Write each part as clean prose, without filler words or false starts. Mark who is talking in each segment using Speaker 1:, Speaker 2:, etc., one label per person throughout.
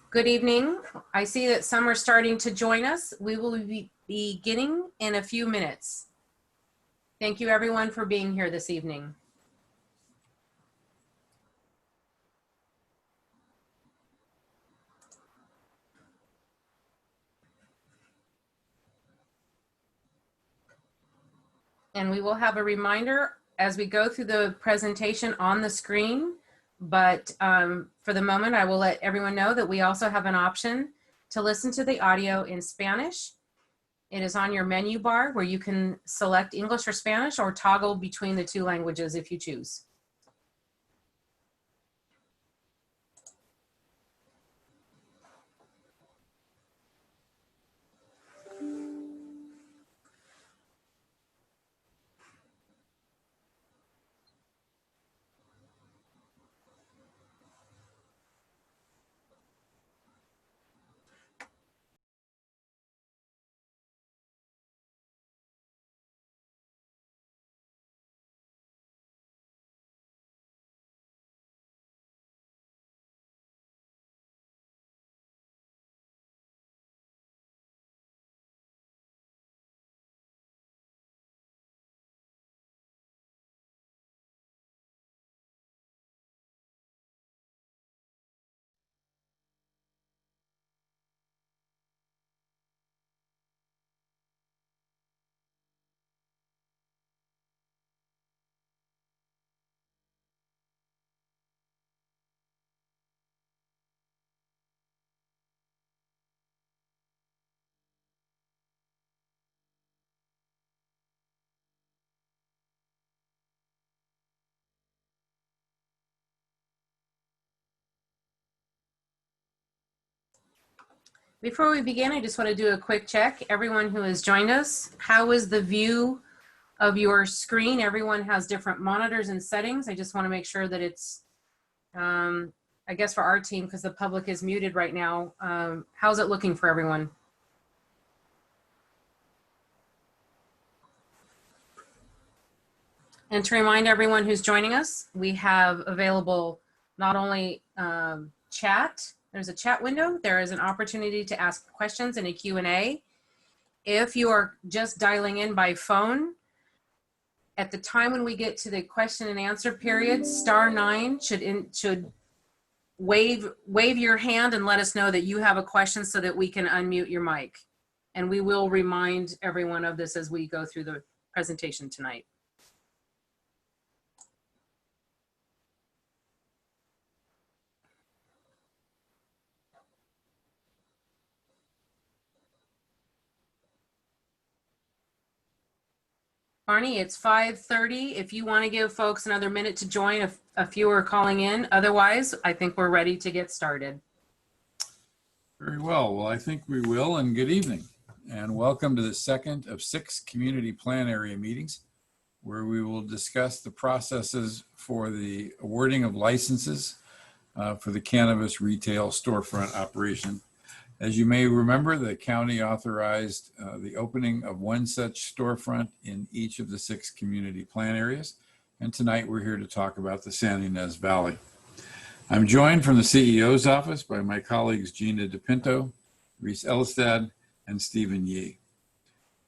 Speaker 1: Good evening. I see that some are starting to join us. We will be beginning in a few minutes. Thank you everyone for being here this evening. And we will have a reminder as we go through the presentation on the screen. But for the moment, I will let everyone know that we also have an option to listen to the audio in Spanish. It is on your menu bar where you can select English or Spanish or toggle between the two languages if you choose. Before we begin, I just want to do a quick check. Everyone who has joined us, how is the view of your screen? Everyone has different monitors and settings. I just want to make sure that it's, I guess for our team, because the public is muted right now, how's it looking for everyone? And to remind everyone who's joining us, we have available not only chat, there's a chat window, there is an opportunity to ask questions in a Q&A. If you are just dialing in by phone, at the time when we get to the question and answer period, *9 should wave your hand and let us know that you have a question so that we can unmute your mic. And we will remind everyone of this as we go through the presentation tonight. Barney, it's 5:30. If you want to give folks another minute to join, a few are calling in. Otherwise, I think we're ready to get started.
Speaker 2: Very well. Well, I think we will, and good evening. And welcome to the second of 6 community plan area meetings, where we will discuss the processes for the awarding of licenses for the cannabis retail storefront operation. As you may remember, the county authorized the opening of one such storefront in each of the 6 community plan areas. And tonight we're here to talk about the San Ynez Valley. I'm joined from the CEO's office by my colleagues Gina DePinto, Reese Elistad, and Stephen Yee.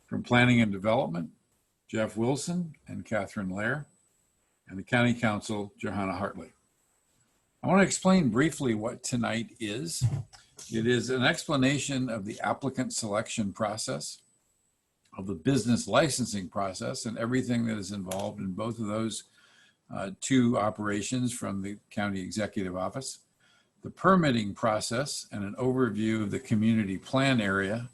Speaker 2: From Planning and Development, Jeff Wilson and Catherine Lair, and the County Council, Johanna Hartley. I want to explain briefly what tonight is. It is an explanation of the applicant selection process, of the business licensing process, and everything that is involved in both of those 2 operations from the County Executive Office, the permitting process, and an overview of the community plan area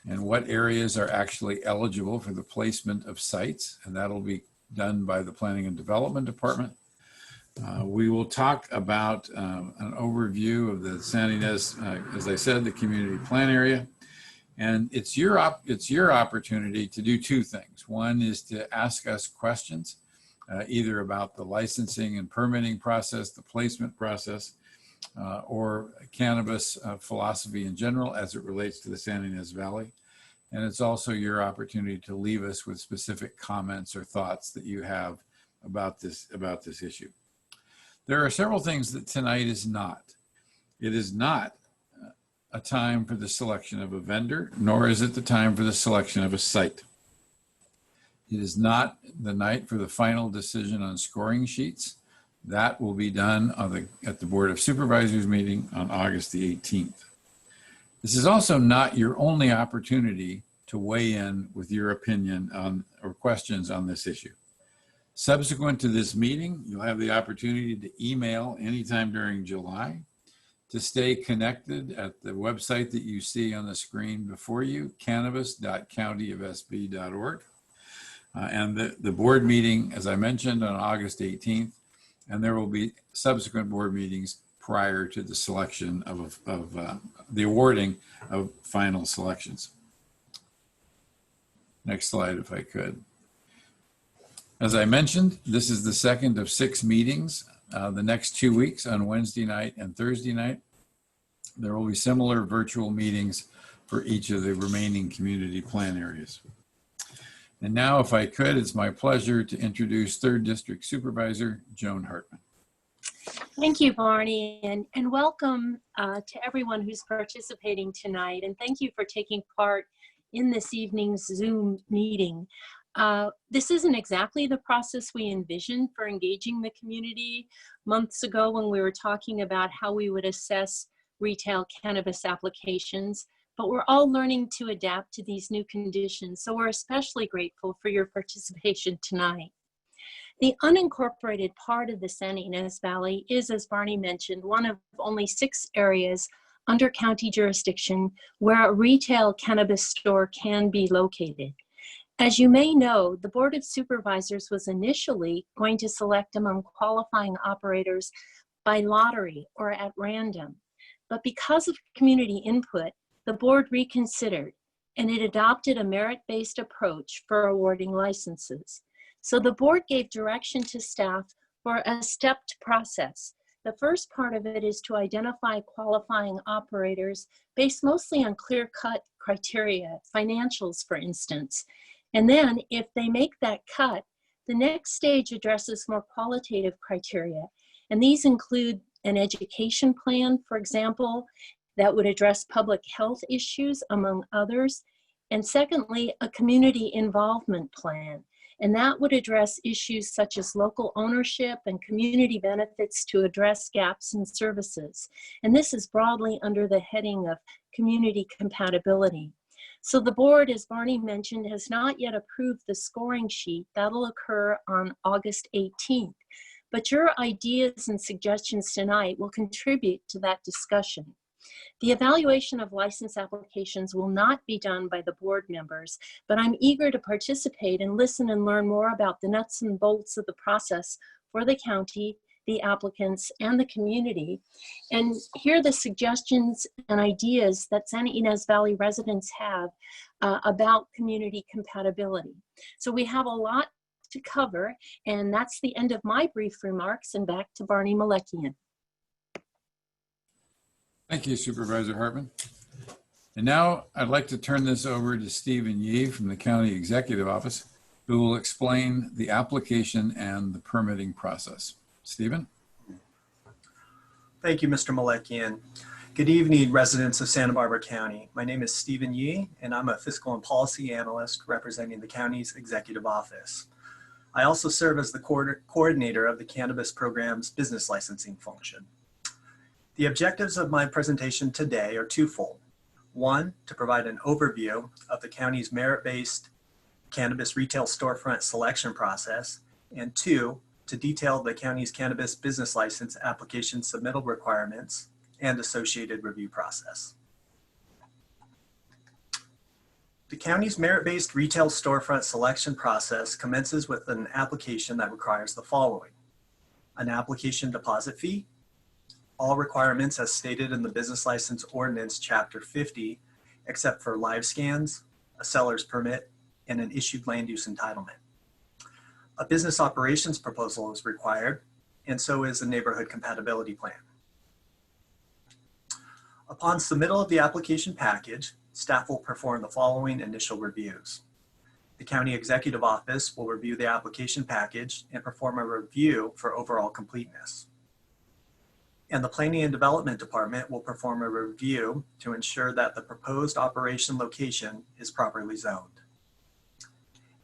Speaker 2: and what areas are actually eligible for the placement of sites, and that'll be done by the Planning and Development Department. We will talk about an overview of the San Ynez, as I said, the community plan area. And it's your opportunity to do 2 things. One is to ask us questions, either about the licensing and permitting process, the placement process, or cannabis philosophy in general as it relates to the San Ynez Valley. And it's also your opportunity to leave us with specific comments or thoughts that you have about this issue. There are several things that tonight is not. It is not a time for the selection of a vendor, nor is it the time for the selection of a site. It is not the night for the final decision on scoring sheets. That will be done at the Board of Supervisors meeting on August the 18th. This is also not your only opportunity to weigh in with your opinion on or questions on this issue. Subsequent to this meeting, you'll have the opportunity to email anytime during July. To stay connected at the website that you see on the screen before you, cannabis.countyofsb.org. And the board meeting, as I mentioned, on August 18th, and there will be subsequent board meetings prior to the selection of the awarding of final selections. Next slide, if I could. As I mentioned, this is the second of 6 meetings. The next 2 weeks on Wednesday night and Thursday night. There will be similar virtual meetings for each of the remaining community plan areas. And now, if I could, it's my pleasure to introduce 3rd District Supervisor Joan Hartman.
Speaker 3: Thank you, Barney, and welcome to everyone who's participating tonight. And thank you for taking part in this evening's Zoom meeting. This isn't exactly the process we envisioned for engaging the community months ago when we were talking about how we would assess retail cannabis applications, but we're all learning to adapt to these new conditions. So we're especially grateful for your participation tonight. The unincorporated part of the San Ynez Valley is, as Barney mentioned, one of only 6 areas under county jurisdiction where a retail cannabis store can be located. As you may know, the Board of Supervisors was initially going to select among qualifying operators by lottery or at random. But because of community input, the board reconsidered and it adopted a merit-based approach for awarding licenses. So the board gave direction to staff for a stepped process. The first part of it is to identify qualifying operators based mostly on clear-cut criteria, financials, for instance. And then if they make that cut, the next stage addresses more qualitative criteria. And these include an education plan, for example, that would address public health issues, among others. And secondly, a community involvement plan. And that would address issues such as local ownership and community benefits to address gaps in services. And this is broadly under the heading of community compatibility. So the board, as Barney mentioned, has not yet approved the scoring sheet. That'll occur on August 18th. But your ideas and suggestions tonight will contribute to that discussion. The evaluation of license applications will not be done by the board members, but I'm eager to participate and listen and learn more about the nuts and bolts of the process for the county, the applicants, and the community, and hear the suggestions and ideas that San Ynez Valley residents have about community compatibility. So we have a lot to cover, and that's the end of my brief remarks, and back to Barney Malekian.
Speaker 2: Thank you, Supervisor Hartman. And now I'd like to turn this over to Stephen Yee from the County Executive Office, who will explain the application and the permitting process. Stephen?
Speaker 4: Thank you, Mr. Malekian. Good evening, residents of Santa Barbara County. My name is Stephen Yee, and I'm a fiscal and policy analyst representing the county's executive office. I also serve as the coordinator of the cannabis program's business licensing function. The objectives of my presentation today are twofold. One, to provide an overview of the county's merit-based cannabis retail storefront selection process, and 2, to detail the county's cannabis business license application submittal requirements and associated review process. The county's merit-based retail storefront selection process commences with an application that requires the following: an application deposit fee, all requirements as stated in the Business License Ordinance Chapter 50, except for live scans, a seller's permit, and an issued land use entitlement. A business operations proposal is required, and so is a neighborhood compatibility plan. Upon submittal of the application package, staff will perform the following initial reviews. The County Executive Office will review the application package and perform a review for overall completeness. And the Planning and Development Department will perform a review to ensure that the proposed operation location is properly zoned.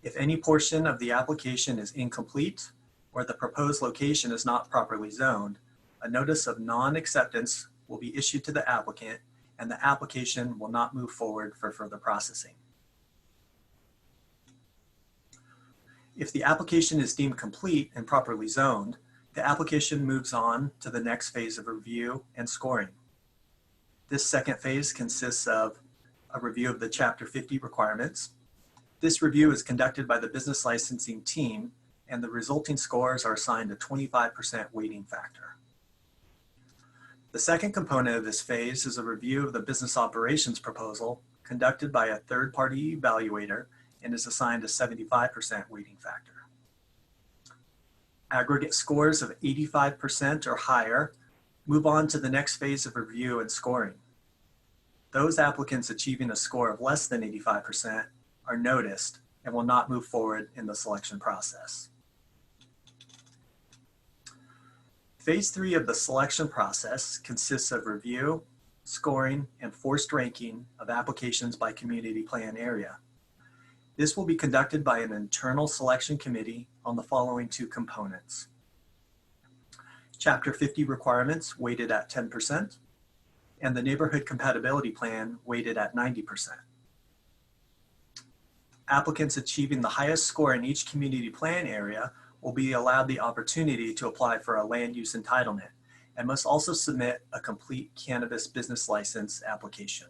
Speaker 4: If any portion of the application is incomplete or the proposed location is not properly zoned, a notice of non-acceptance will be issued to the applicant and the application will not move forward for further processing. If the application is deemed complete and properly zoned, the application moves on to the next phase of review and scoring. This second phase consists of a review of the Chapter 50 requirements. This review is conducted by the business licensing team, and the resulting scores are assigned a 25% weighting factor. The second component of this phase is a review of the business operations proposal conducted by a third-party evaluator and is assigned a 75% weighting factor. Aggregate scores of 85% or higher move on to the next phase of review and scoring. Those applicants achieving a score of less than 85% are noticed and will not move forward in the selection process. Phase 3 of the selection process consists of review, scoring, and forced ranking of applications by community plan area. This will be conducted by an internal selection committee on the following two components: Chapter 50 requirements weighted at 10%, and the neighborhood compatibility plan weighted at 90%. Applicants achieving the highest score in each community plan area will be allowed the opportunity to apply for a land use entitlement and must also submit a complete cannabis business license application.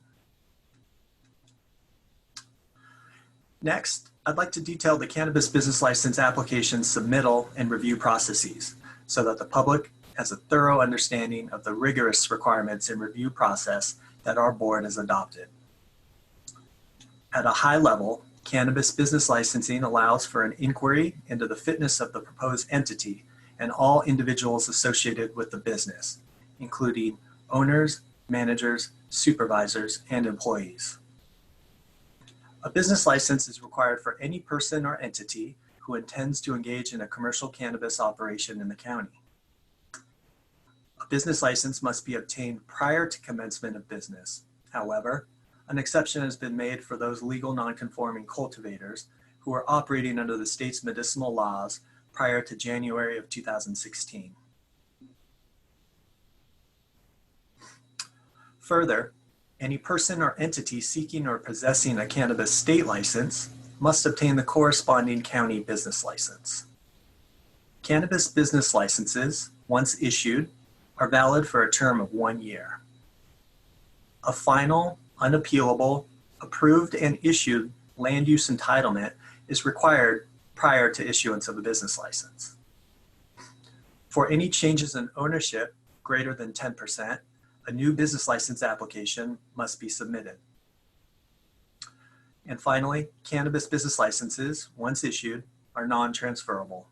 Speaker 4: Next, I'd like to detail the cannabis business license application submittal and review processes so that the public has a thorough understanding of the rigorous requirements and review process that our board has adopted. At a high level, cannabis business licensing allows for an inquiry into the fitness of the proposed entity and all individuals associated with the business, including owners, managers, supervisors, and employees. A business license is required for any person or entity who intends to engage in a commercial cannabis operation in the county. A business license must be obtained prior to commencement of business. However, an exception has been made for those legal non-conforming cultivators who are operating under the state's medicinal laws prior to January of 2016. Further, any person or entity seeking or possessing a cannabis state license must obtain the corresponding county business license. Cannabis business licenses, once issued, are valid for a term of 1 year. A final, unappealable, approved and issued land use entitlement is required prior to issuance of a business license. For any changes in ownership greater than 10%, a new business license application must be submitted. And finally, cannabis business licenses, once issued, are non-transferable.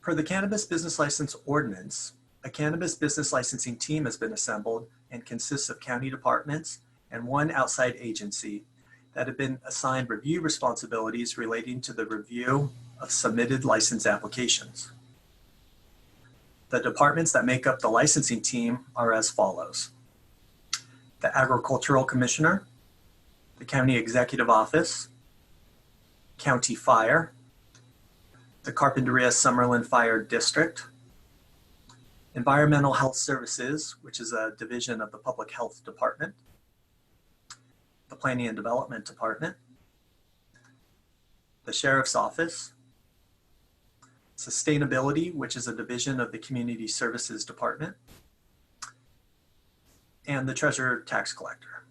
Speaker 4: Per the Cannabis Business License Ordinance, a cannabis business licensing team has been assembled and consists of county departments and one outside agency that have been assigned review responsibilities relating to the review of submitted license applications. The departments that make up the licensing team are as follows: the Agricultural Commissioner, the County Executive Office, County Fire, the Carpinteria-Summerlin Fire District, Environmental Health Services, which is a division of the Public Health Department, the Planning and Development Department, the Sheriff's Office, Sustainability, which is a division of the Community Services Department, and the Treasurer Tax Collector.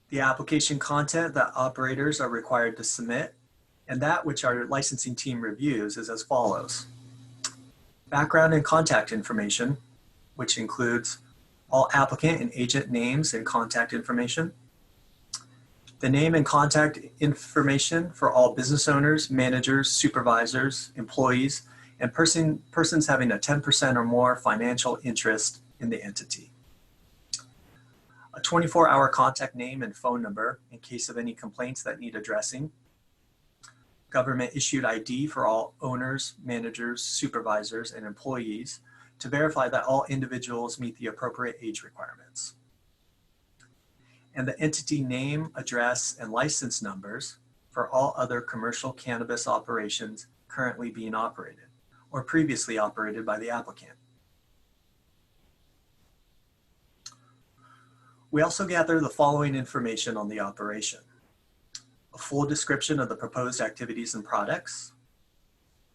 Speaker 4: The application content that operators are required to submit and that which our licensing team reviews is as follows: background and contact information, which includes all applicant and agent names and contact information, the name and contact information for all business owners, managers, supervisors, employees, and persons having a 10% or more financial interest in the entity. A 24-hour contact name and phone number in case of any complaints that need addressing. government issued ID for all owners, managers, supervisors, and employees to verify that all individuals meet the appropriate age requirements. And the entity name, address, and license numbers for all other commercial cannabis operations currently being operated or previously operated by the applicant. We also gather the following information on the operation: a full description of the proposed activities and products,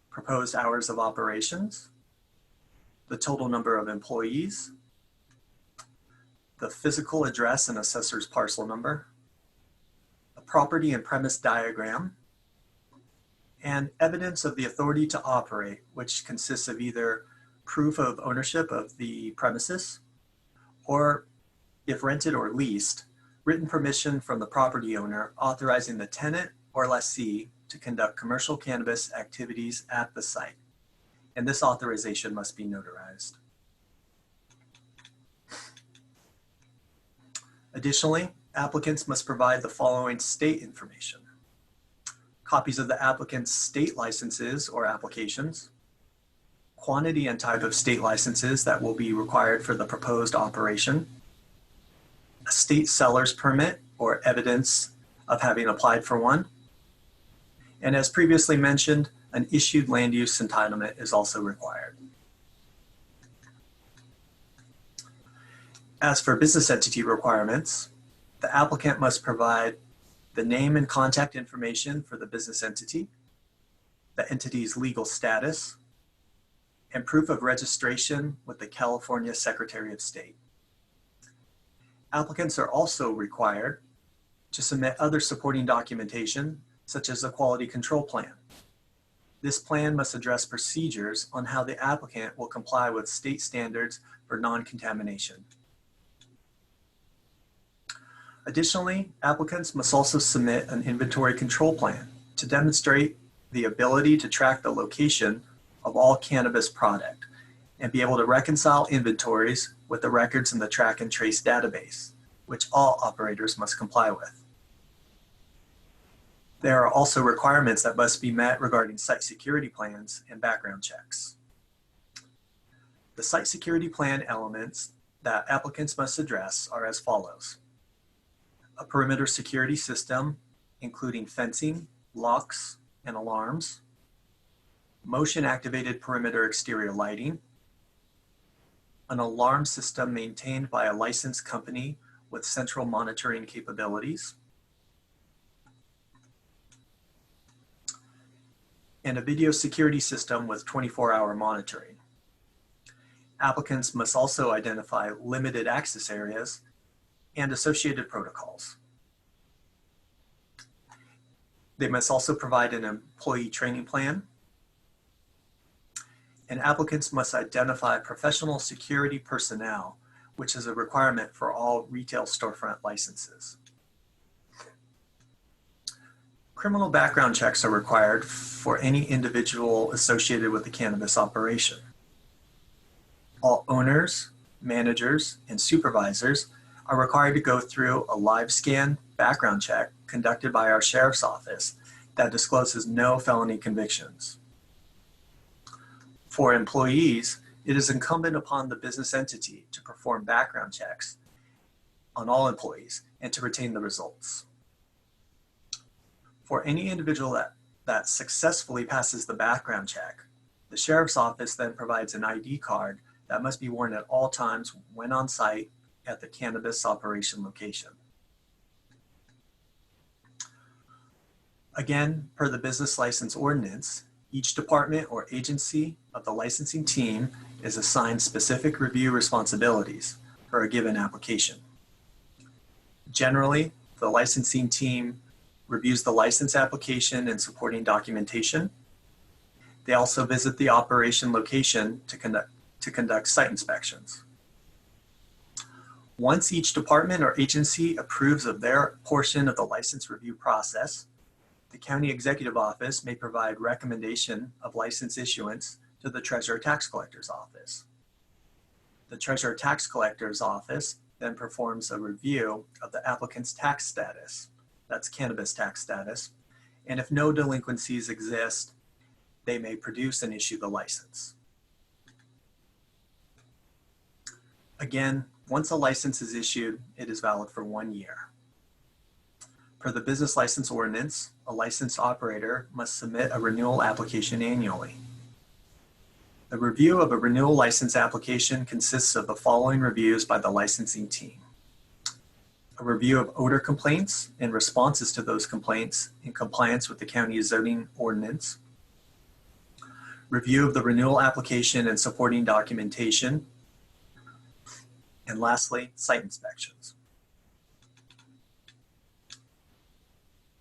Speaker 4: proposed hours of operations, the total number of employees, the physical address and assessor's parcel number, a property and premise diagram, and evidence of the authority to operate, which consists of either proof of ownership of the premises, or if rented or leased, written permission from the property owner authorizing the tenant or lessee to conduct commercial cannabis activities at the site. And this authorization must be notarized. Additionally, applicants must provide the following state information: copies of the applicant's state licenses or applications, quantity and type of state licenses that will be required for the proposed operation, a state seller's permit or evidence of having applied for one, and as previously mentioned, an issued land use entitlement is also required. As for business entity requirements, the applicant must provide the name and contact information for the business entity, the entity's legal status, and proof of registration with the California Secretary of State. Applicants are also required to submit other supporting documentation, such as a quality control plan. This plan must address procedures on how the applicant will comply with state standards for non-contamination. Additionally, applicants must also submit an inventory control plan to demonstrate the ability to track the location of all cannabis product and be able to reconcile inventories with the records in the track and trace database, which all operators must comply with. There are also requirements that must be met regarding site security plans and background checks. The site security plan elements that applicants must address are as follows: a perimeter security system, including fencing, locks, and alarms, motion-activated perimeter exterior lighting, an alarm system maintained by a licensed company with central monitoring capabilities, and a video security system with 24-hour monitoring. Applicants must also identify limited access areas and associated protocols. They must also provide an employee training plan, and applicants must identify professional security personnel, which is a requirement for all retail storefront licenses. Criminal background checks are required for any individual associated with the cannabis operation. All owners, managers, and supervisors are required to go through a live scan background check conducted by our sheriff's office that discloses no felony convictions. For employees, it is incumbent upon the business entity to perform background checks on all employees and to retain the results. For any individual that successfully passes the background check, the sheriff's office then provides an ID card that must be worn at all times when on site at the cannabis operation location. Again, per the business license ordinance, each department or agency of the licensing team is assigned specific review responsibilities for a given application. Generally, the licensing team reviews the license application and supporting documentation. They also visit the operation location to conduct site inspections. Once each department or agency approves of their portion of the license review process, the County Executive Office may provide recommendation of license issuance to the Treasurer Tax Collector's Office. The Treasurer Tax Collector's Office then performs a review of the applicant's tax status, that's cannabis tax status, and if no delinquencies exist, they may produce and issue the license. Again, once a license is issued, it is valid for 1 year. Per the business license ordinance, a licensed operator must submit a renewal application annually. The review of a renewal license application consists of the following reviews by the licensing team: a review of odor complaints and responses to those complaints in compliance with the county's zoning ordinance, review of the renewal application and supporting documentation, and lastly, site inspections.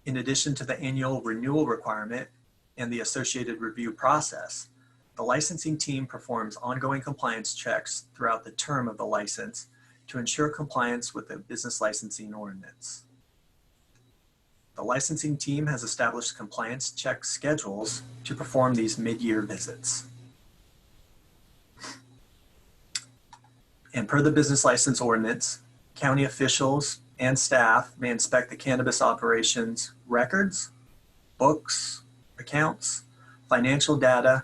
Speaker 4: In addition to the annual renewal requirement and the associated review process, the licensing team performs ongoing compliance checks throughout the term of the license to ensure compliance with the business licensing ordinance. The licensing team has established compliance check schedules to perform these mid-year visits. And per the business license ordinance, county officials and staff may inspect the cannabis operations records, books, accounts, financial data,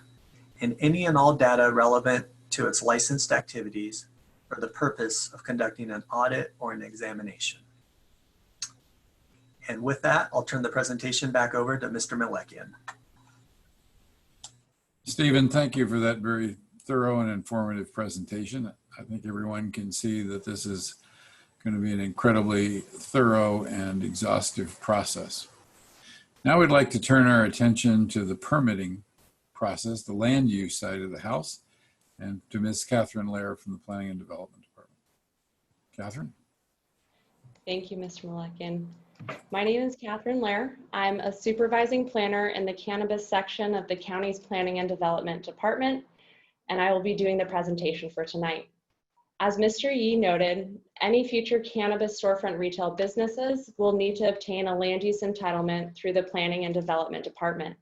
Speaker 4: and any and all data relevant to its licensed activities for the purpose of conducting an audit or an examination. And with that, I'll turn the presentation back over to Mr. Melekian.
Speaker 2: Stephen, thank you for that very thorough and informative presentation. I think everyone can see that this is going to be an incredibly thorough and exhaustive process. Now we'd like to turn our attention to the permitting process, the land use side of the house, and to Ms. Catherine Lair from the Planning and Development Department. Catherine?
Speaker 5: Thank you, Mr. Melekian. My name is Catherine Lair. I'm a supervising planner in the cannabis section of the county's Planning and Development Department, and I will be doing the presentation for tonight. As Mr. Yee noted, any future cannabis storefront retail businesses will need to obtain a land use entitlement through the Planning and Development Department.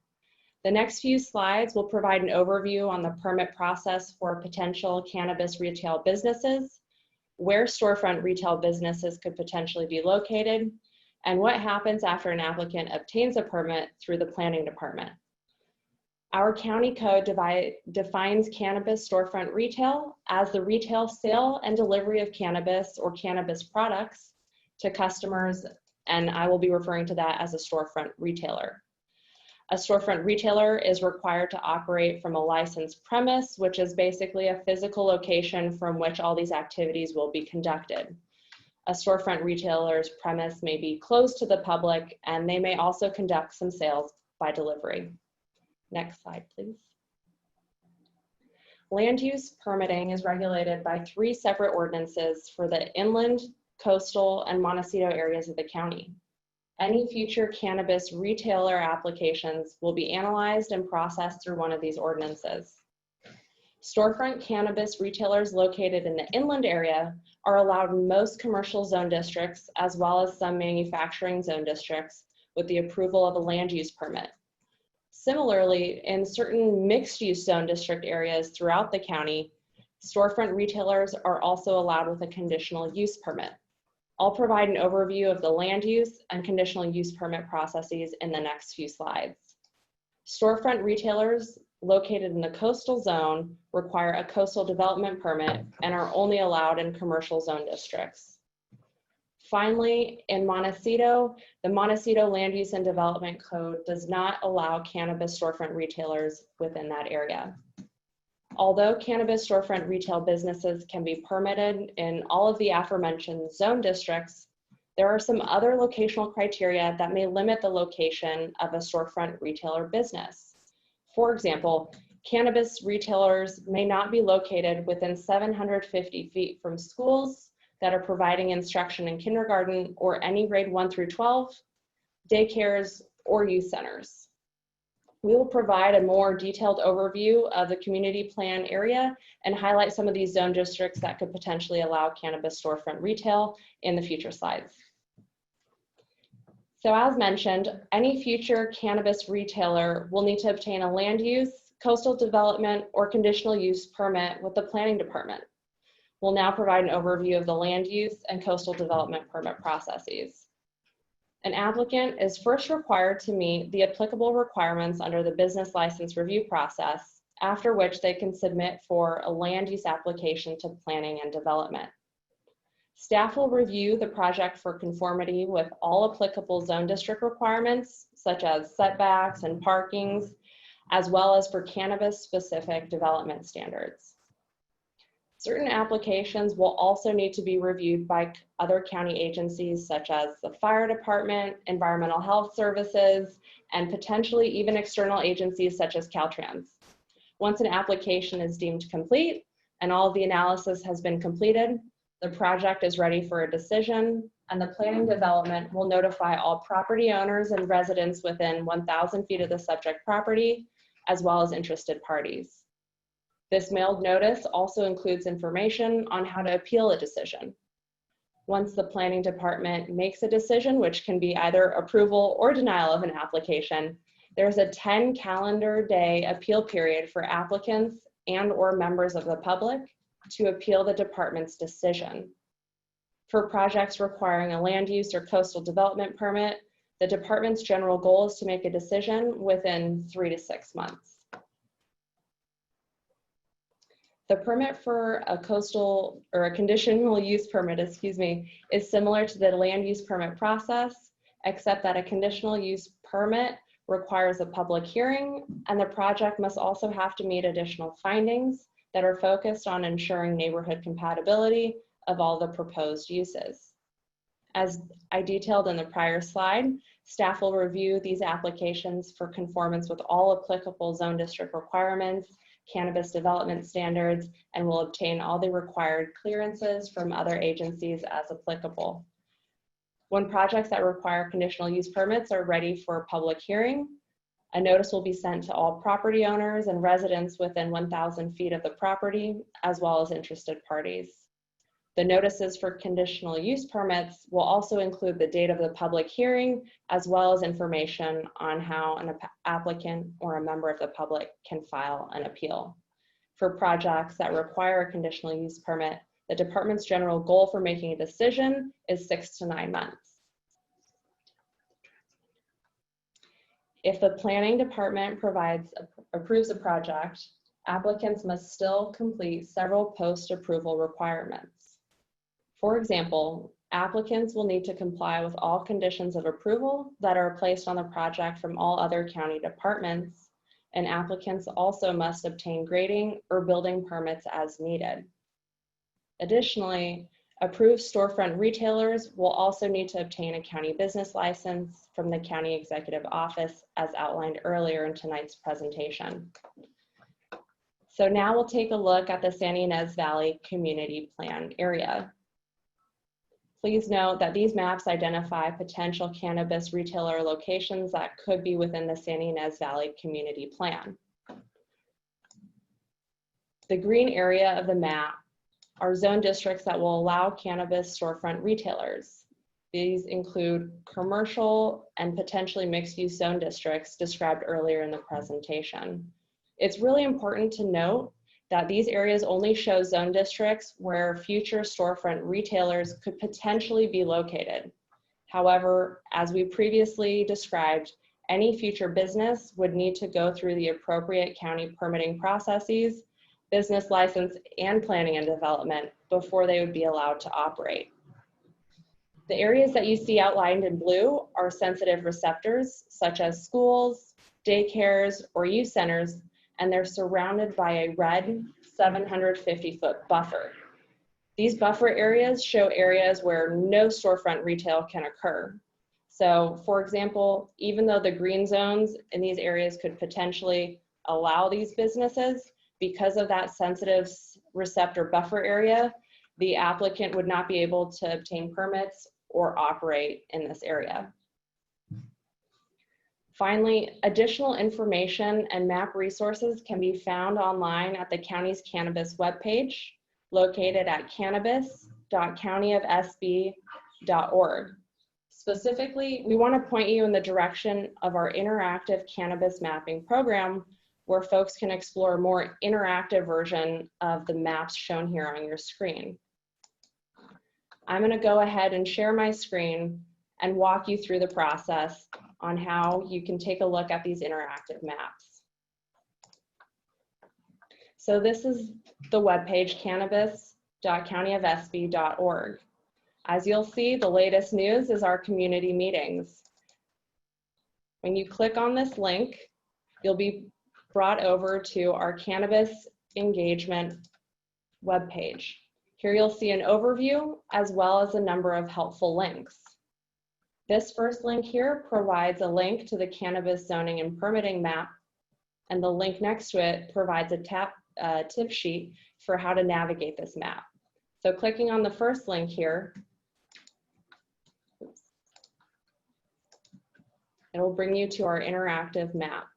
Speaker 5: The next few slides will provide an overview on the permit process for potential cannabis retail businesses, where storefront retail businesses could potentially be located, and what happens after an applicant obtains a permit through the Planning Department. Our county code defines cannabis storefront retail as the retail sale and delivery of cannabis or cannabis products to customers, and I will be referring to that as a storefront retailer. A storefront retailer is required to operate from a licensed premise, which is basically a physical location from which all these activities will be conducted. A storefront retailer's premise may be closed to the public, and they may also conduct some sales by delivery. Next slide, please. Land use permitting is regulated by 3 separate ordinances for the inland, coastal, and Montecito areas of the county. Any future cannabis retailer applications will be analyzed and processed through one of these ordinances. Storefront cannabis retailers located in the inland area are allowed in most commercial zone districts, as well as some manufacturing zone districts, with the approval of a land use permit. Similarly, in certain mixed-use zone district areas throughout the county, storefront retailers are also allowed with a conditional use permit. I'll provide an overview of the land use and conditional use permit processes in the next few slides. Storefront retailers located in the coastal zone require a coastal development permit and are only allowed in commercial zone districts. Finally, in Montecito, the Montecito Land Use and Development Code does not allow cannabis storefront retailers within that area. Although cannabis storefront retail businesses can be permitted in all of the aforementioned zone districts, there are some other locational criteria that may limit the location of a storefront retailer business. For example, cannabis retailers may not be located within 750 feet from schools that are providing instruction in kindergarten or any grade 1 through 12, daycares, or youth centers. We will provide a more detailed overview of the community plan area and highlight some of these zone districts that could potentially allow cannabis storefront retail in the future slides. So as mentioned, any future cannabis retailer will need to obtain a land use, coastal development, or conditional use permit with the planning department. We'll now provide an overview of the land use and coastal development permit processes. An applicant is first required to meet the applicable requirements under the business license review process, after which they can submit for a land use application to planning and development. Staff will review the project for conformity with all applicable zone district requirements, such as setbacks and parkings, as well as for cannabis-specific development standards. Certain applications will also need to be reviewed by other county agencies such as the fire department, environmental health services, and potentially even external agencies such as Caltrans. Once an application is deemed complete and all of the analysis has been completed, the project is ready for a decision, and the planning development will notify all property owners and residents within 1,000 feet of the subject property, as well as interested parties. This mailed notice also includes information on how to appeal a decision. Once the planning department makes a decision, which can be either approval or denial of an application, there's a 10 calendar day appeal period for applicants and/or members of the public to appeal the department's decision. For projects requiring a land use or coastal development permit, the department's general goal is to make a decision within 3 to 6 months. The permit for a coastal or a conditional use permit, is similar to the land use permit process, except that a conditional use permit requires a public hearing, and the project must also have to meet additional findings that are focused on ensuring neighborhood compatibility of all the proposed uses. As I detailed in the prior slide, staff will review these applications for conformance with all applicable zone district requirements, cannabis development standards, and will obtain all the required clearances from other agencies as applicable. When projects that require conditional use permits are ready for public hearing, a notice will be sent to all property owners and residents within 1,000 feet of the property, as well as interested parties. The notices for conditional use permits will also include the date of the public hearing, as well as information on how an applicant or a member of the public can file an appeal. For projects that require a conditional use permit, the department's general goal for making a decision is 6 to 9 months. If the planning department approves a project, applicants must still complete several post-approval requirements. For example, applicants will need to comply with all conditions of approval that are placed on the project from all other county departments, and applicants also must obtain grading or building permits as needed. Additionally, approved storefront retailers will also need to obtain a county business license from the county executive office, as outlined earlier in tonight's presentation. So now we'll take a look at the San Ynez Valley Community Plan area. Please note that these maps identify potential cannabis retailer locations that could be within the San Ynez Valley Community Plan. The green area of the map are zone districts that will allow cannabis storefront retailers. These include commercial and potentially mixed-use zone districts described earlier in the presentation. It's really important to note that these areas only show zone districts where future storefront retailers could potentially be located. However, as we previously described, any future business would need to go through the appropriate county permitting processes, business license, and planning and development before they would be allowed to operate. The areas that you see outlined in blue are sensitive receptors, such as schools, daycares, or youth centers, and they're surrounded by a red 750-foot buffer. These buffer areas show areas where no storefront retail can occur. So, for example, even though the green zones in these areas could potentially allow these businesses, because of that sensitive receptor buffer area, the applicant would not be able to obtain permits or operate in this area. Finally, additional information and map resources can be found online at the county's cannabis webpage, located at cannabis.countyofsb.org. Specifically, we want to point you in the direction of our interactive cannabis mapping program, where folks can explore a more interactive version of the maps shown here on your screen. I'm going to go ahead and share my screen, and walk you through the process on how you can take a look at these interactive maps. So this is the webpage, cannabis.countyofsb.org. As you'll see, the latest news is our community meetings. When you click on this link, you'll be brought over to our cannabis engagement webpage. Here you'll see an overview as well as a number of helpful links. This first link here provides a link to the cannabis zoning and permitting map, and the link next to it provides a tip sheet for how to navigate this map. So clicking on the first link here, it will bring you to our interactive map.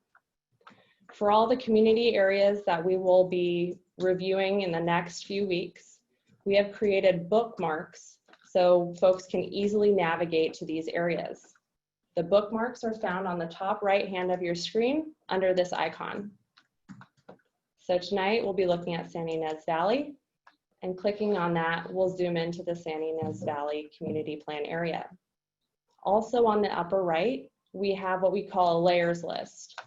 Speaker 5: For all the community areas that we will be reviewing in the next few weeks, we have created bookmarks so folks can easily navigate to these areas. The bookmarks are found on the top right hand of your screen under this icon. So tonight we'll be looking at San Ynez Valley, and clicking on that will zoom into the San Ynez Valley Community Plan area. Also on the upper right, we have what we call a layers list.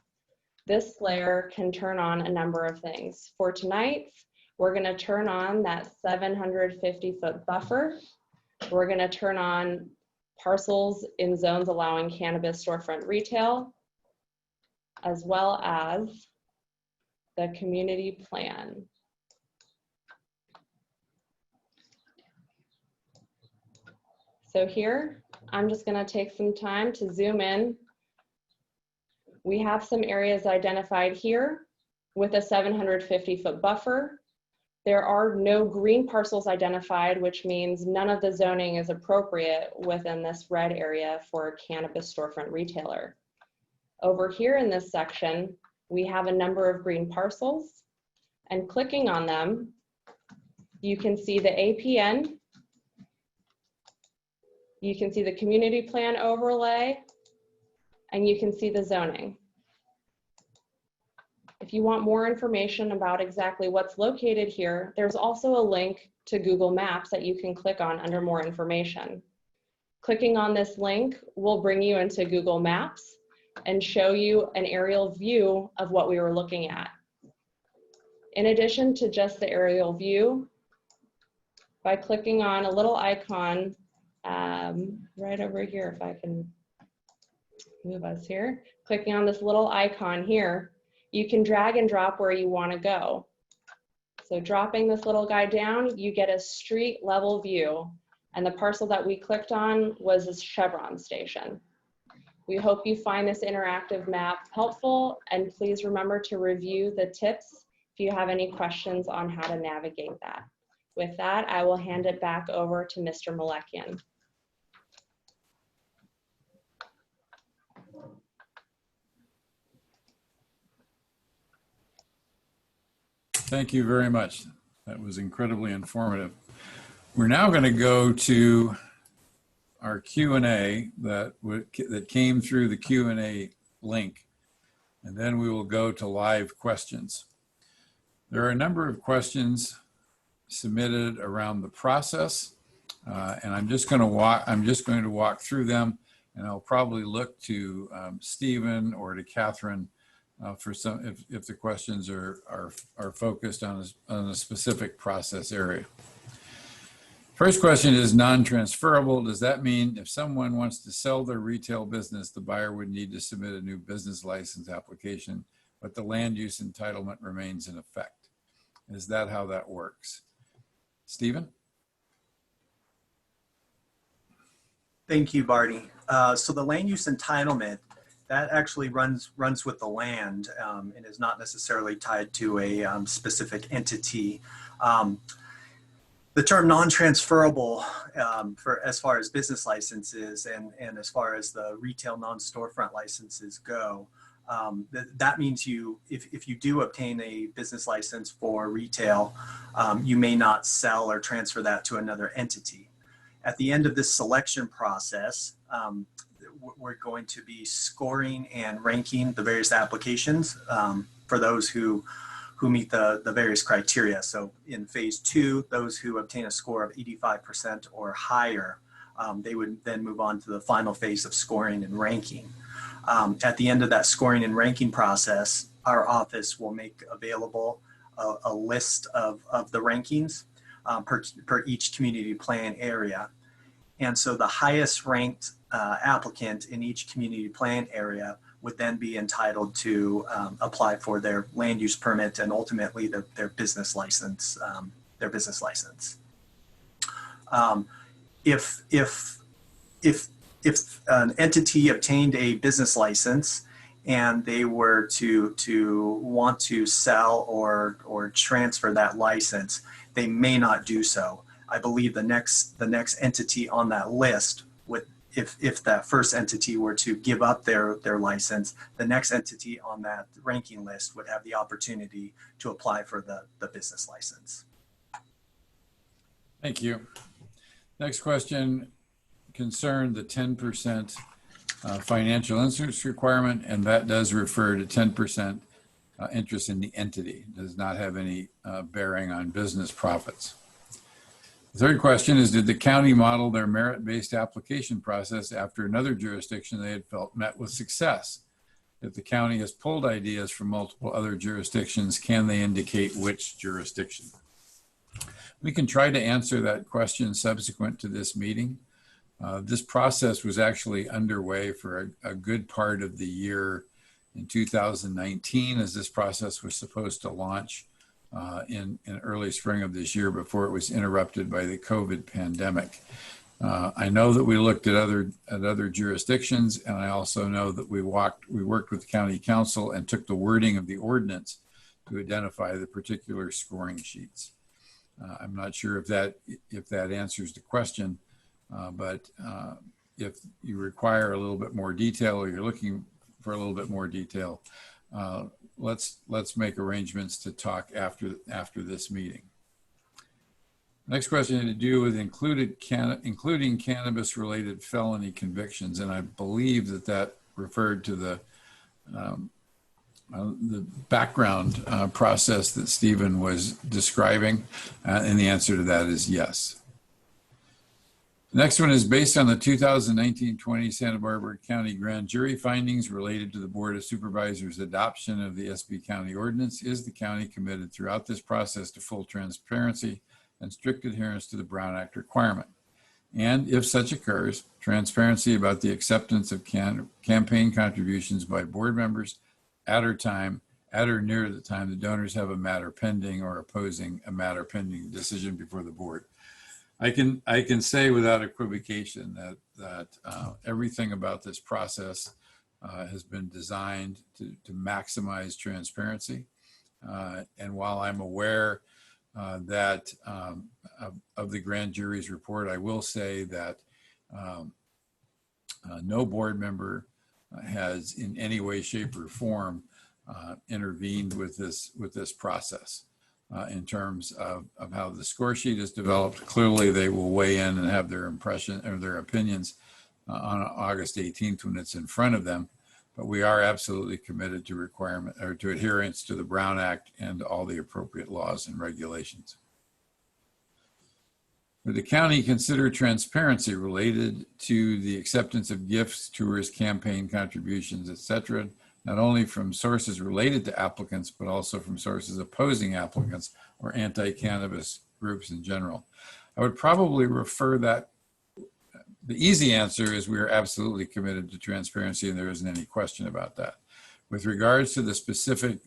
Speaker 5: This layer can turn on a number of things. For tonight, we're going to turn on that 750-foot buffer. We're going to turn on parcels in zones allowing cannabis storefront retail, as well as the community plan. So here, I'm just going to take some time to zoom in. We have some areas identified here with a 750-foot buffer. There are no green parcels identified, which means none of the zoning is appropriate within this red area for a cannabis storefront retailer. Over here in this section, we have a number of green parcels, and clicking on them, you can see the APN, you can see the community plan overlay, and you can see the zoning. If you want more information about exactly what's located here, there's also a link to Google Maps that you can click on under more information. Clicking on this link will bring you into Google Maps and show you an aerial view of what we were looking at. In addition to just the aerial view, by clicking on a little icon right over here, if I can move us here, clicking on this little icon here, you can drag and drop where you want to go. So dropping this little guy down, you get a street level view, and the parcel that we clicked on was this Chevron station. We hope you find this interactive map helpful, and please remember to review the tips if you have any questions on how to navigate that. With that, I will hand it back over to Mr. Malekian.
Speaker 2: Thank you very much. That was incredibly informative. We're now going to go to our Q&A that came through the Q&A link, and then we will go to live questions. There are a number of questions submitted around the process, and I'm just going to walk through them, and I'll probably look to Stephen or to Catherine for some, if the questions are focused on a specific process area. First question is non-transferable. Does that mean if someone wants to sell their retail business, the buyer would need to submit a new business license application, but the land use entitlement remains in effect? Is that how that works? Stephen?
Speaker 4: Thank you, Barney. So the land use entitlement, that actually runs with the land and is not necessarily tied to a specific entity. The term non-transferable for as far as business licenses and as far as the retail non-storefront licenses go, that means if you do obtain a business license for retail, you may not sell or transfer that to another entity. At the end of this selection process, we're going to be scoring and ranking the various applications for those who meet the various criteria. So in phase 2, those who obtain a score of 85% or higher They would then move on to the final phase of scoring and ranking. At the end of that scoring and ranking process, our office will make available a list of the rankings per each community plan area. And so the highest ranked applicant in each community plan area would then be entitled to apply for their land use permit and ultimately their business license. If an entity obtained a business license and they were to want to sell or transfer that license, they may not do so. I believe the next entity on that list would, if that first entity were to give up their license, the next entity on that ranking list would have the opportunity to apply for the business license.
Speaker 2: Thank you. Next question concerned the 10% financial interest requirement, and that does refer to 10% interest in the entity. It does not have any bearing on business profits. The third question is, did the county model their merit-based application process after another jurisdiction they had felt met with success? If the county has pulled ideas from multiple other jurisdictions, can they indicate which jurisdiction? We can try to answer that question subsequent to this meeting. This process was actually underway for a good part of the year in 2019, as this process was supposed to launch in early spring of this year before it was interrupted by the COVID pandemic. I know that we looked at other jurisdictions, and I also know that we worked with the county council and took the wording of the ordinance to identify the particular scoring sheets. I'm not sure if that answers the question, but if you require a little bit more detail or you're looking for a little bit more detail, let's make arrangements to talk after this meeting. Next question had to do with including cannabis-related felony convictions, and I believe that referred to the background process that Stephen was describing, and the answer to that is yes. The next one is based on the 2019-20 Santa Barbara County Grand Jury findings related to the Board of Supervisors' adoption of the SB County Ordinance. Is the county committed throughout this process to full transparency and strict adherence to the Brown Act requirement? And if such occurs, transparency about the acceptance of campaign contributions by board members at or near the time the donors have a matter pending or opposing a matter pending decision before the board. I can say without equivocation that everything about this process has been designed to maximize transparency. And while I'm aware that of the grand jury's report, I will say that no board member has in any way, shape, or form intervened with this process. In terms of how the score sheet is developed. Clearly they will weigh in and have their impression or their opinions on August 18th when it's in front of them, but we are absolutely committed to adherence to the Brown Act and all the appropriate laws and regulations. Would the county consider transparency related to the acceptance of gifts, tours, campaign contributions, etc., not only from sources related to applicants, but also from sources opposing applicants or anti-cannabis groups in general? I would probably refer that, the easy answer is we are absolutely committed to transparency and there isn't any question about that. With regards to the specific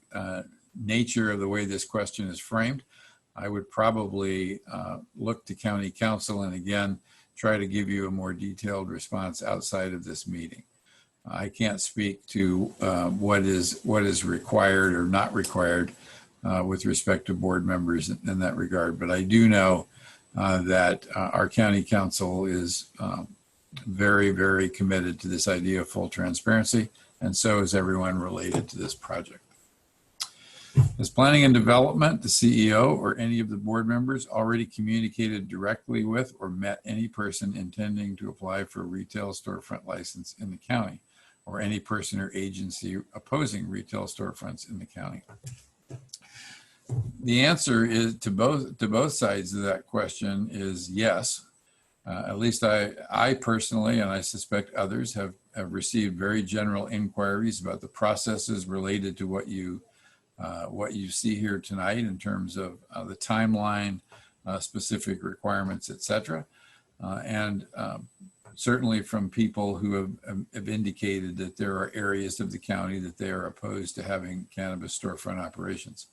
Speaker 2: nature of the way this question is framed, I would probably look to county council and again, try to give you a more detailed response outside of this meeting. I can't speak to what is required or not required with respect to board members in that regard. But I do know that our county council is very, very committed to this idea of full transparency, and so is everyone related to this project. Has planning and development, the CEO, or any of the board members already communicated directly with or met any person intending to apply for a retail storefront license in the county, or any person or agency opposing retail storefronts in the county? The answer is to both sides of that question is yes. At least I personally, and I suspect others, have received very general inquiries about the processes related to what you see here tonight in terms of the timeline, specific requirements, etc. And certainly from people who have indicated that there are areas of the county that they are opposed to having cannabis storefront operations.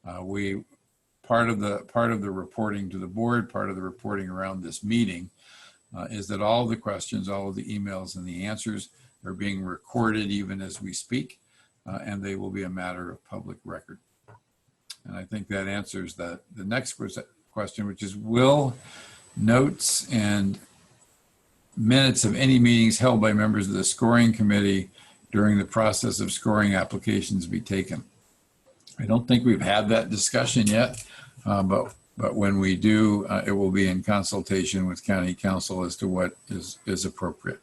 Speaker 2: Part of the reporting to the board, part of the reporting around this meeting is that all of the questions, all of the emails and the answers are being recorded even as we speak, and they will be a matter of public record. And I think that answers the next question, which is, will notes and minutes of any meetings held by members of the scoring committee during the process of scoring applications be taken? I don't think we've had that discussion yet, but when we do, it will be in consultation with county council as to what is appropriate.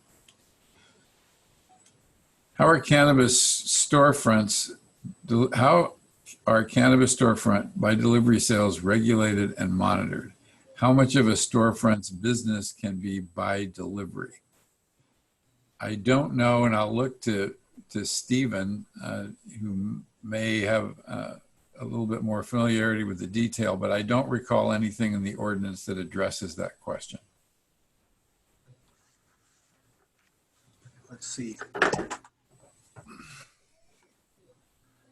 Speaker 2: How are cannabis storefront by delivery sales regulated and monitored? How much of a storefront's business can be by delivery? I don't know, and I'll look to Stephen, who may have a little bit more familiarity with the detail, but I don't recall anything in the ordinance that addresses that question.
Speaker 4: Let's see.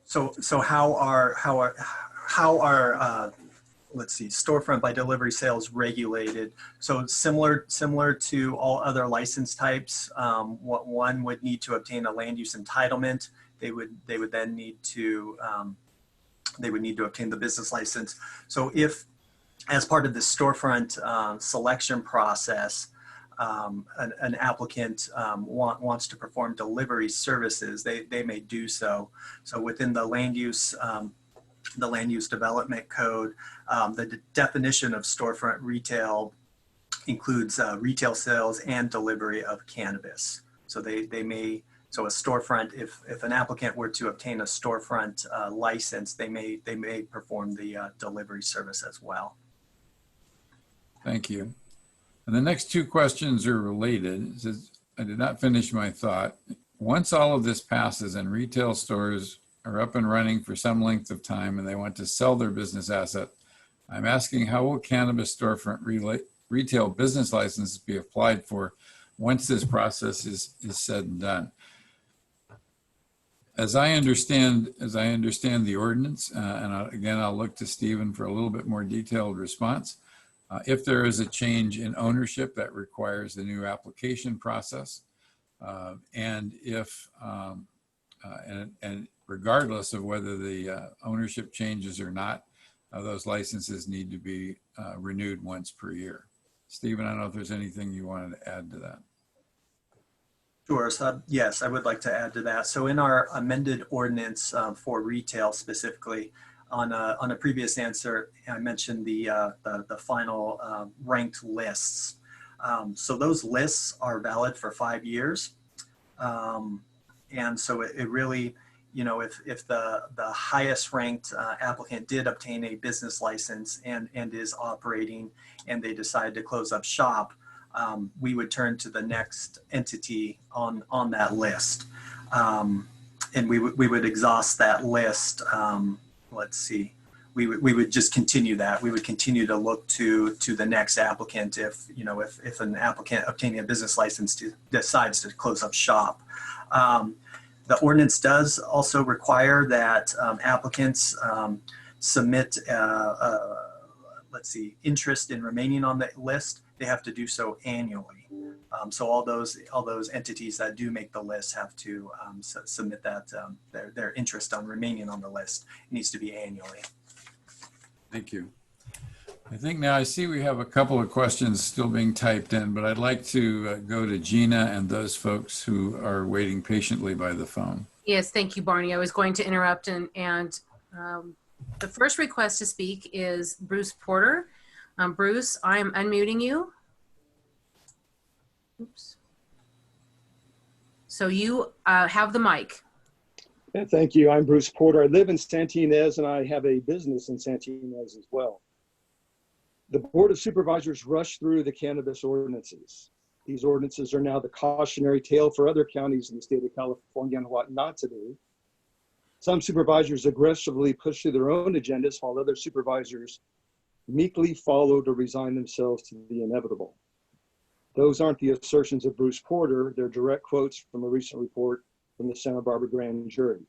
Speaker 4: So how are let's see, storefront by delivery sales regulated? So similar to all other license types, what one would need to obtain a land use entitlement. They would then need to obtain the business license. So if, as part of the storefront selection process, an applicant wants to perform delivery services, they may do so. So within the land use development code, the definition of storefront retail includes retail sales and delivery of cannabis. So so a storefront, if an applicant were to obtain a storefront license, they may perform the delivery service as well.
Speaker 2: Thank you. And the next two questions are related. It says, I did not finish my thought. Once all of this passes and retail stores are up and running for some length of time and they want to sell their business asset, I'm asking, how will cannabis storefront retail business licenses be applied for once this process is said and done? As I understand the ordinance, and again, I'll look to Stephen for a little bit more detailed response. If there is a change in ownership that requires the new application process, and regardless of whether the ownership changes or not, those licenses need to be renewed once per year. Stephen, I don't know if there's anything you wanted to add to that.
Speaker 4: Sure. So yes, I would like to add to that. So in our amended ordinance for retail specifically, on a previous answer, I mentioned the final ranked lists. So those lists are valid for 5 years, and so it really, if the highest ranked applicant did obtain a business license and is operating, and they decide to close up shop, we would turn to the next entity on that list, and we would exhaust that list. Let's see, we would just continue that. We would continue to look to the next applicant if an applicant obtaining a business license decides to close up shop. The ordinance does also require that applicants submit interest in remaining on the list. They have to do so annually. So all those entities that do make the list have to submit that their interest on remaining on the list. It needs to be annually.
Speaker 2: Thank you. I think now I see we have a couple of questions still being typed in, but I'd like to go to Gina and those folks who are waiting patiently by the phone.
Speaker 1: Yes, thank you, Barney. I was going to interrupt, and the first request to speak is Bruce Porter. Bruce, I am unmuting you. Oops. So you have the mic.
Speaker 6: Yeah, thank you. I'm Bruce Porter. I live in Ynez, and I have a business in Ynez as well. The Board of Supervisors rushed through the cannabis ordinances. These ordinances are now the cautionary tale for other counties in the state of California on what not to do. Some supervisors aggressively pushed through their own agendas, while other supervisors meekly followed or resigned themselves to the inevitable. Those aren't the assertions of Bruce Porter. They're direct quotes from a recent report from the Santa Barbara grand jury.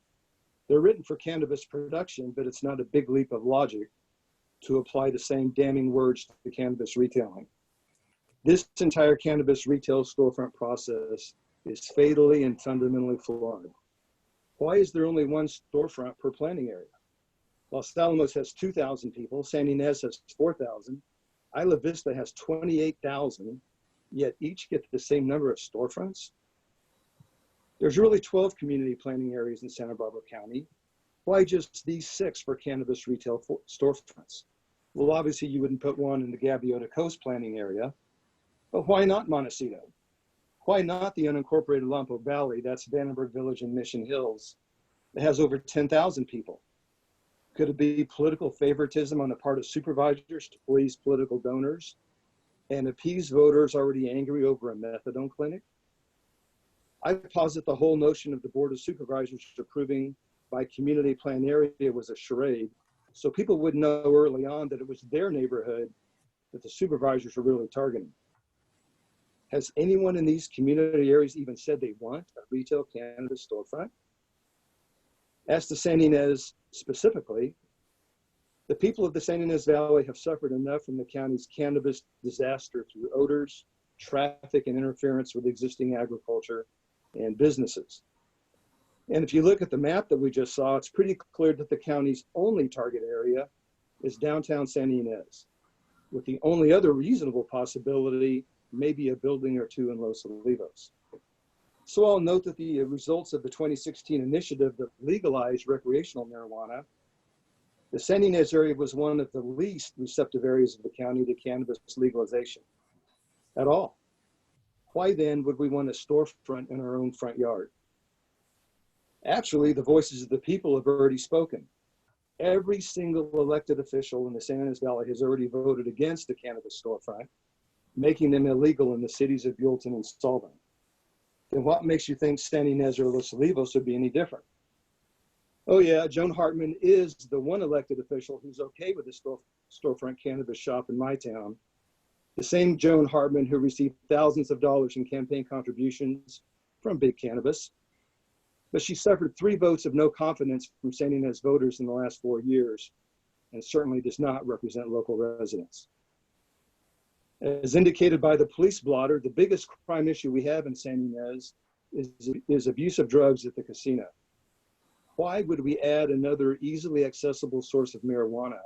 Speaker 6: They're written for cannabis production, but it's not a big leap of logic to apply the same damning words to cannabis retailing. This entire cannabis retail storefront process is fatally and fundamentally flawed. Why is there only one storefront per planning area? Los Alamos has 2,000 people, San Ynez has 4,000, Isla Vista has 28,000, yet each get the same number of storefronts? There's really 12 community planning areas in Santa Barbara County. Why just these 6 for cannabis retail storefronts? Well, obviously you wouldn't put one in the Gaviota Coast planning area, but why not Montecito? Why not the unincorporated Lampo Valley? That's Vandenberg Village and Mission Hills. It has over 10,000 people. Could it be political favoritism on the part of supervisors to please political donors and appease voters already angry over a methadone clinic? I posit the whole notion of the Board of Supervisors approving by community plan area was a charade, so people would know early on that it was their neighborhood that the supervisors were really targeting. Has anyone in these community areas even said they want a retail cannabis storefront? As to San Ynez specifically, the people of the San Ynez Valley have suffered enough from the county's cannabis disaster through odors, traffic, and interference with existing agriculture and businesses. And if you look at the map that we just saw, it's pretty clear that the county's only target area is downtown San Ynez, with the only other reasonable possibility maybe a building or two in Los Olivos. So I'll note that the results of the 2016 initiative that legalized recreational marijuana, the San Ynez area was one of the least receptive areas of the county to cannabis legalization at all. Why then would we want a storefront in our own front yard? Actually, the voices of the people have already spoken. Every single elected official in the San Ynez Valley has already voted against the cannabis storefront, making them illegal in the cities of Buellton and Sullivan. Then what makes you think San Ynez or Los Olivos would be any different? Oh yeah, Joan Hartman is the one elected official who's okay with the storefront cannabis shop in my town. The same Joan Hartman who received thousands of dollars in campaign contributions from Big Cannabis. But she suffered 3 votes of no confidence from San Ynez voters in the last 4 years, and certainly does not represent local residents. As indicated by the police blotter, the biggest crime issue we have in San Ynez is abuse of drugs at the casino. Why would we add another easily accessible source of marijuana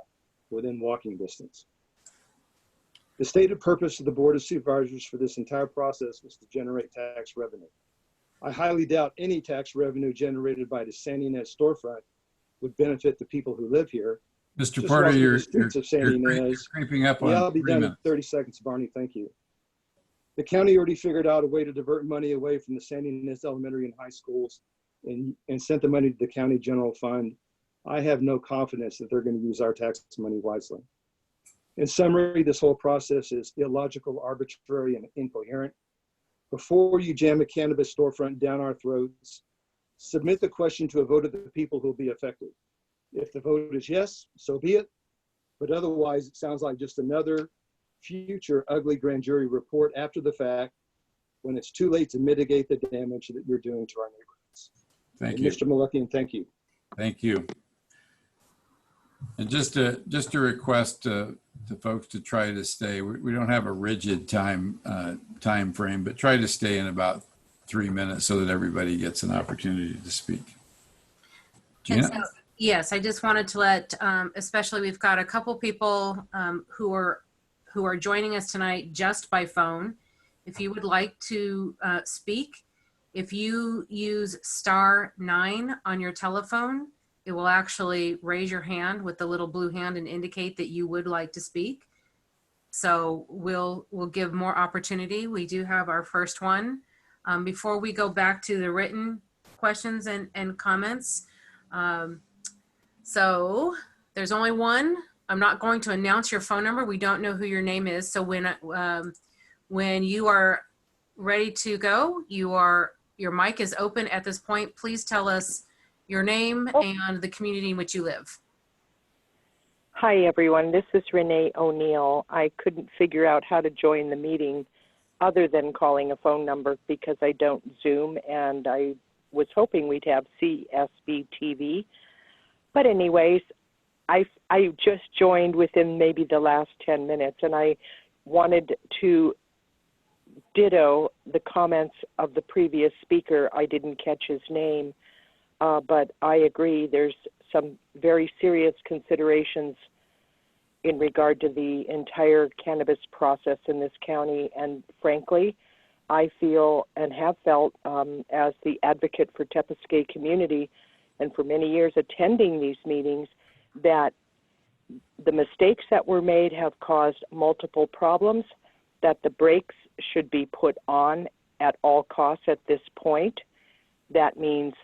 Speaker 6: within walking distance? The stated purpose of the Board of Supervisors for this entire process was to generate tax revenue. I highly doubt any tax revenue generated by the San Ynez storefront would benefit the people who live here.
Speaker 2: Mr.
Speaker 6: Just
Speaker 2: Porter,
Speaker 6: walk through
Speaker 2: you're
Speaker 6: the streets of San Ynez.
Speaker 2: creeping up on
Speaker 6: Yeah, I'll be
Speaker 2: 3
Speaker 6: done in
Speaker 2: minutes.
Speaker 6: 30 seconds, Barney, thank you. The county already figured out a way to divert money away from the San Ynez elementary and high schools and sent the money to the county general fund. I have no confidence that they're going to use our tax money wisely. In summary, this whole process is illogical, arbitrary, and incoherent. Before you jam a cannabis storefront down our throats, submit the question to a vote of the people who will be affected. If the vote is yes, so be it. But otherwise, it sounds like just another future ugly grand jury report after the fact when it's too late to mitigate the damage that you're doing to our neighborhoods.
Speaker 2: Thank
Speaker 6: And
Speaker 2: you.
Speaker 6: Mr. Malakian, thank you.
Speaker 2: Thank you. And just a request to folks to try to stay. We don't have a rigid time frame, but try to stay in about 3 minutes so that everybody gets an opportunity to speak.
Speaker 1: And
Speaker 2: Gina?
Speaker 1: so, yes, I just wanted to let, especially we've got a couple people who are joining us tonight just by phone. If you would like to speak, if you use *9 on your telephone, it will actually raise your hand with the little blue hand and indicate that you would like to speak. So we'll give more opportunity. We do have our first one. Before we go back to the written questions and comments, so there's only one I'm not going to announce your phone number. We don't know who your name is. So when you are ready to go, your mic is open at this point. Please tell us your name and the community in which you live.
Speaker 7: Hi, everyone. This is Renee O'Neill. I couldn't figure out how to join the meeting other than calling a phone number because I don't Zoom, and I was hoping we'd have CSB TV. But anyways, I just joined within maybe the last 10 minutes, and I wanted to ditto the comments of the previous speaker. I didn't catch his name, but I agree there's some very serious considerations in regard to the entire cannabis process in this county. And frankly, I feel and have felt as the advocate for Tepiscate community and for many years attending these meetings that the mistakes that were made have caused multiple problems, that the brakes should be put on at all costs at this point. That means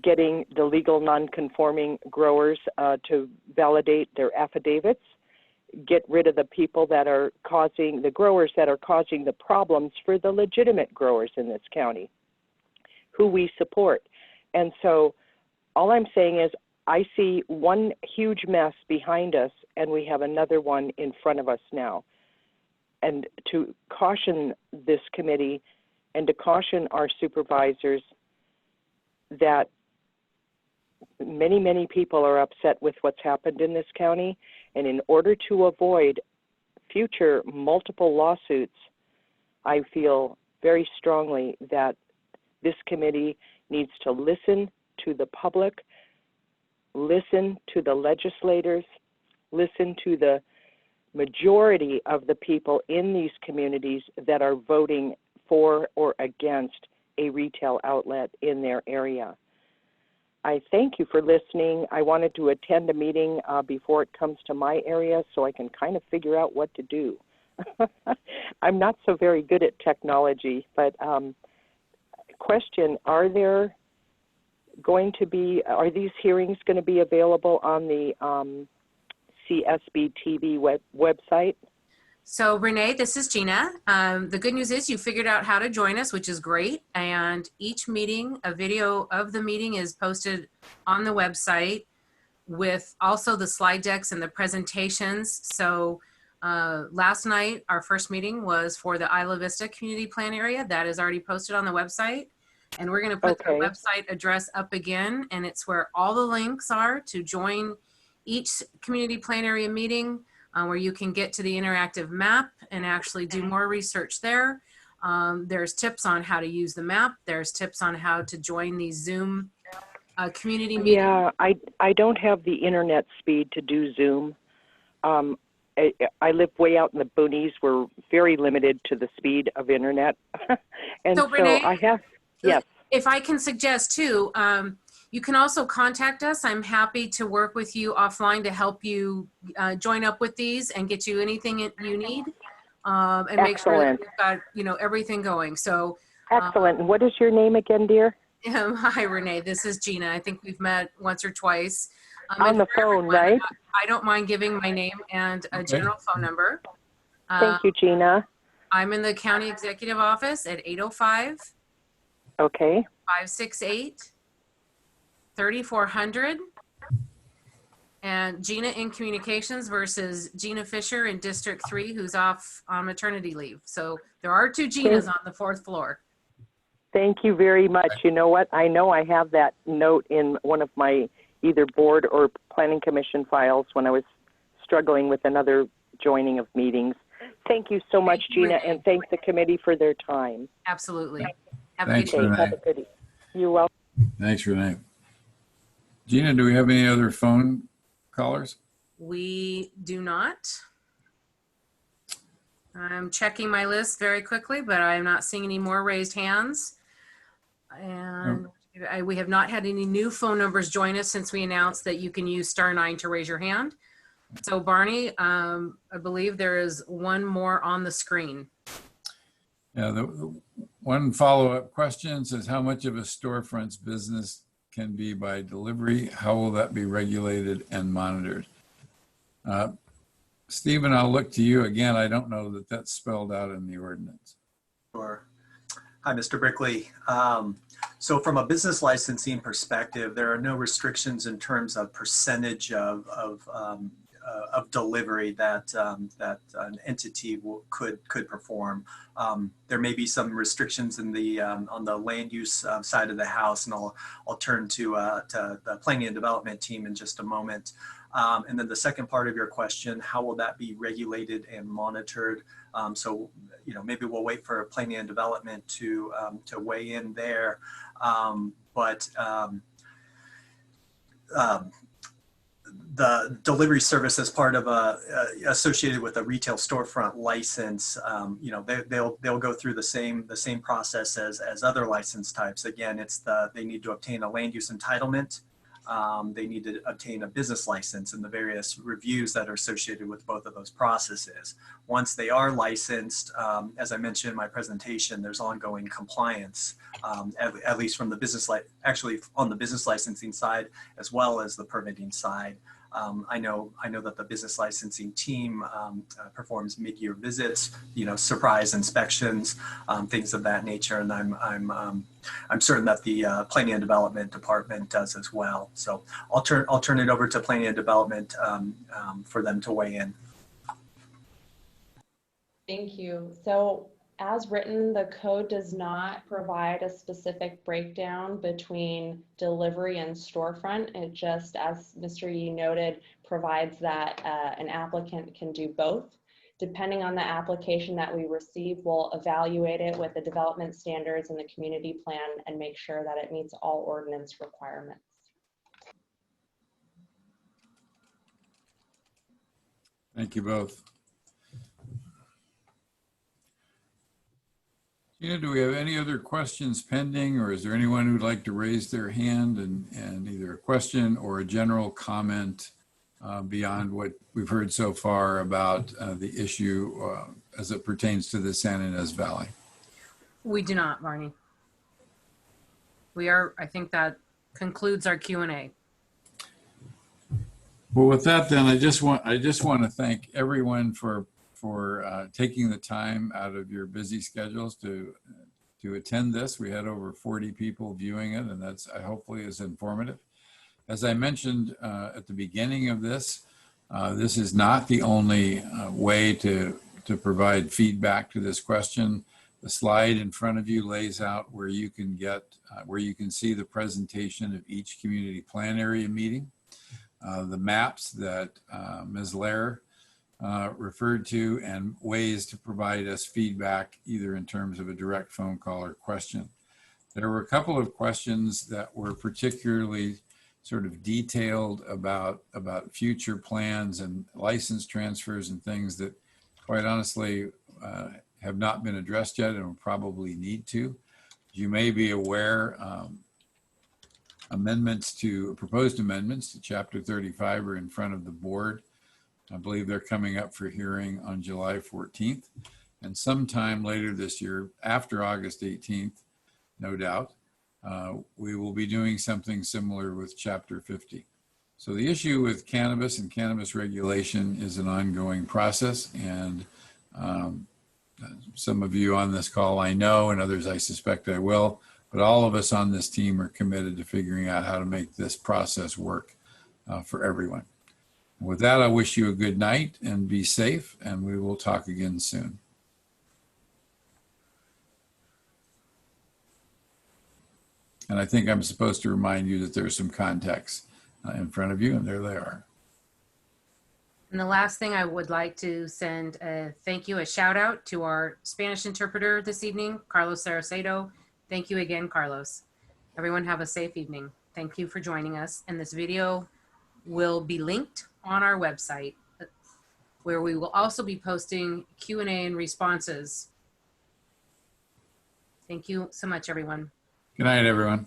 Speaker 7: getting the legal non-conforming growers to validate their affidavits, get rid of the people that are causing, the growers that are causing the problems for the legitimate growers in this county, who we support. And so all I'm saying is I see one huge mess behind us and we have another one in front of us now. And to caution this committee and to caution our supervisors that many, many people are upset with what's happened in this county. And in order to avoid future multiple lawsuits, I feel very strongly that this committee needs to listen to the public, listen to the legislators, listen to the majority of the people in these communities that are voting for or against a retail outlet in their area. I thank you for listening. I wanted to attend a meeting before it comes to my area so I can kind of figure out what to do. I'm not so very good at technology, but question, are these hearings going to be available on the CSB TV website?
Speaker 1: So Renee, this is Gina. The good news is you figured out how to join us, which is great. And each meeting, a video of the meeting is posted on the website with also the slide decks and the presentations. So last night, our first meeting was for the Isla Vista Community Plan area. That is already posted on the website. And we're going to put the website address up again. And it's where all the links are to join each community plan area meeting, where you can get to the interactive map and actually do more research there. There's tips on how to use the map. There's tips on how to join these Zoom community meetings.
Speaker 7: Yeah, I don't have the internet speed to do Zoom. I live way out in the boonies. We're very limited to the speed of internet. And so
Speaker 1: Renee,
Speaker 7: I have, yes.
Speaker 1: If I can suggest too, you can also contact us. I'm happy to work with you offline to help you join up with these and get you anything you need, and make sure that you've got everything going. So
Speaker 7: excellent. And what is your name again, dear?
Speaker 1: Hi, Renee. This is Gina. I think we've met once or twice.
Speaker 7: On the phone, right?
Speaker 1: I don't mind giving my name and a general phone number.
Speaker 7: Thank you, Gina.
Speaker 1: I'm in the county executive office at 805 568 3400, and Gina in communications versus Gina Fisher in District 3, who's off on maternity leave. So there are two Ginas on the 4th floor.
Speaker 7: Thank you very much. You know what? I know I have that note in one of my either board or planning commission files when I was struggling with another joining of meetings. Thank you so much, Gina, and thank the committee for their time.
Speaker 1: Absolutely.
Speaker 2: Thanks, Renee.
Speaker 7: Have a good day. You're welcome.
Speaker 2: Thanks, Renee. Gina, do we have any other phone callers?
Speaker 1: We do not. I'm checking my list very quickly, but I'm not seeing any more raised hands. And we have not had any new phone numbers join us since we announced that you can use *9 to raise your hand. So Barney, I believe there is one more on the screen.
Speaker 2: Yeah, the one follow-up question says, how much of a storefront's business can be by delivery? How will that be regulated and monitored? Stephen, I'll look to you again. I don't know that that's spelled out in the ordinance.
Speaker 4: Sure. Hi, Mr. Brickley. So from a business licensing perspective, there are no restrictions in terms of percentage of delivery that that an entity could perform. There may be some restrictions in the on the land use side of the house, and I'll turn to the planning and development team in just a moment. And then the second part of your question, how will that be regulated and monitored? So, you know, maybe we'll wait for planning and development to weigh in there. The delivery service as part of associated with a retail storefront license, you know, they'll go through the same process as other license types. Again, they need to obtain a land use entitlement. They need to obtain a business license and the various reviews that are associated with both of those processes. Once they are licensed, as I mentioned in my presentation, there's ongoing compliance, at least from the actually on the business licensing side, as well as the permitting side. I know that the business licensing team performs mid-year visits, you know, surprise inspections, things of that nature, and I'm certain that the planning and development department does as well. So I'll turn it over to planning and development for them to weigh in.
Speaker 5: Thank you. So as written, the code does not provide a specific breakdown between delivery and storefront. It just, as Mr. Yee noted, provides that an applicant can do both. Depending on the application that we receive, we'll evaluate it with the development standards and the community plan and make sure that it meets all ordinance requirements.
Speaker 2: Thank you both. Gina, do we have any other questions pending, or is there anyone who'd like to raise their hand and either a question or a general comment beyond what we've heard so far about the issue as it pertains to the San Ynez Valley?
Speaker 1: We do not, Barney. I think that concludes our Q&A.
Speaker 2: Well, with that, then I just want to thank everyone for taking the time out of your busy schedules to attend this. We had over 40 people viewing it, and that's hopefully is informative. As I mentioned at the beginning of this, this is not the only way to provide feedback to this question. The slide in front of you lays out where you can see the presentation of each community plan area meeting, the maps that Ms. Lair referred to, and ways to provide us feedback either in terms of a direct phone call or question. There were a couple of questions that were particularly sort of detailed about future plans and license transfers and things that quite honestly have not been addressed yet and will probably need to. You may be aware proposed amendments to Chapter 35 are in front of the board. I believe they're coming up for hearing on July 14th, and sometime later this year, after August 18th, no doubt, we will be doing something similar with Chapter 50. So the issue with cannabis and cannabis regulation is an ongoing process, and some of you on this call I know, and others I suspect I will, but all of us on this team are committed to figuring out how to make this process work for everyone. With that, I wish you a good night and be safe, and we will talk again soon. And I think I'm supposed to remind you that there's some contacts in front of you, and there they are.
Speaker 1: And the last thing, I would like to send a thank you, a shout out to our Spanish interpreter this evening, Carlos Saracedo. Thank you again, Carlos. Everyone have a safe evening. Thank you for joining us. And this video will be linked on our website, where we will also be posting Q&A and responses. Thank you so much, everyone.
Speaker 2: Good night, everyone.